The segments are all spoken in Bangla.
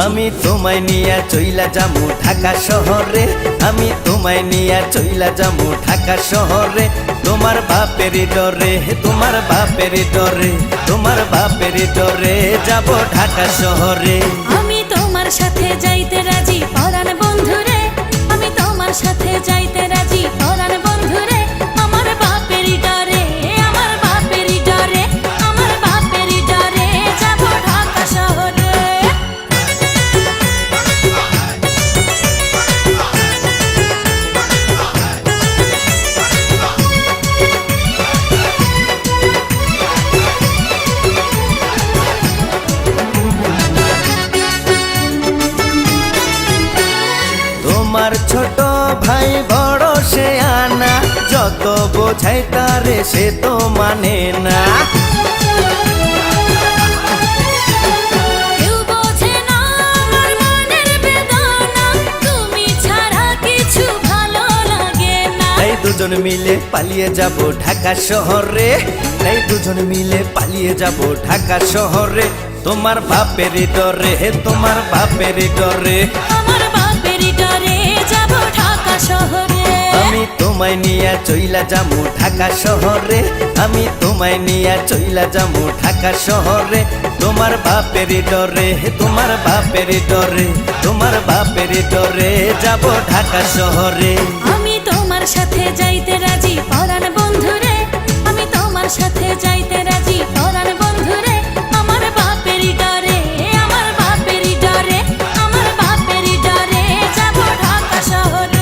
আমি তোমায় নিয়া চইলা যামু ঢাকা শহরে, আমি তোমায় নিয়া চইলা যামু ঢাকা শহরে। তোমার বাপের ডরে, তোমার বাপের ডরে, তোমার বাপের ডরে যাব ঢাকা শহরে। আমি তোমার সাথে যাইতে রাজি পরাণ বন্ধুরে, আমি তোমার সাথে যাইতে রাজি পরাণ বন্ধুরে। আমার বাপের ডরে, আমার বাপের ডরে, আমার বাপের ডরে যাব ঢাকা শহরে। তোমার ছোট ভাই বড় সে আনা, যত বোঝাই তারে সে তো মানে না। কেউ বোঝে না আমার মনের বেদনা, তুমি ছাড়া কিছু ভালো লাগে না। এই দুজন মিলে পালিয়ে যাব ঢাকা শহরে, এই দুজন মিলে পালিয়ে যাব ঢাকা শহরে। তোমার বাপের ডরে, তোমার বাপের ডরে, আমার বাপের ডরে যাব ঢাকা শহরে। আমি তোমায় নিয়া চইলা যামু ঢাকা শহরে, আমি তোমায় নিয়া চইলা যামু ঢাকা শহরে। তোমার বাপের ডরে, তোমার বাপের ডরে, তোমার বাপের ডরে যাব ঢাকা শহরে। আমি তোমার সাথে যাইতে রাজি পরাণ বন্ধুরে, আমি তোমার সাথে যাইতে রাজি পরাণ বন্ধুরে। আমার বাপের ডরে, আমার বাপের ডরে, আমার বাপের ডরে যাব ঢাকা শহরে।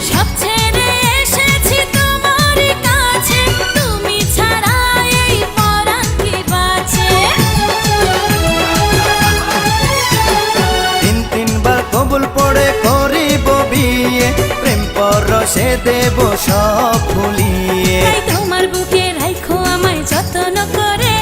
সব ছেড়ে এসেছি তোমার কাছে, তুমি ছাড়া এই পরাণ কি বাঁচে। তিন তিনবার কবুল পড়ে করিব বিয়ে, প্রেম পরশে দেব সব ভুলিয়ে। তাই তোমার বুকে রাখো আমায় যত্ন করে,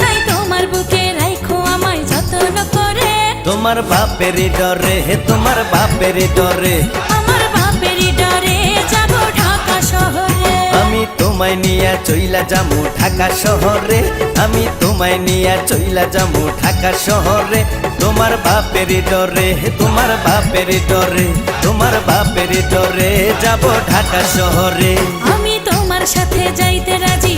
তাই তোমার বুকে রাখো আমায় যত্ন করে। তোমার বাপের ডরে, তোমার বাপের ডরে, আমার বাপের ডরে যাব ঢাকা শহরে। আমি তোমায় নিয়া চইলা যামু ঢাকা শহরে, আমি তোমায় নিয়া চইলা যামু ঢাকা শহরে। তোমার বাপের ডরে, তোমার বাপের ডরে, তোমার বাপের ডরে যাব ঢাকা শহরে। আমি তোমার সাথে যাইতে রাজি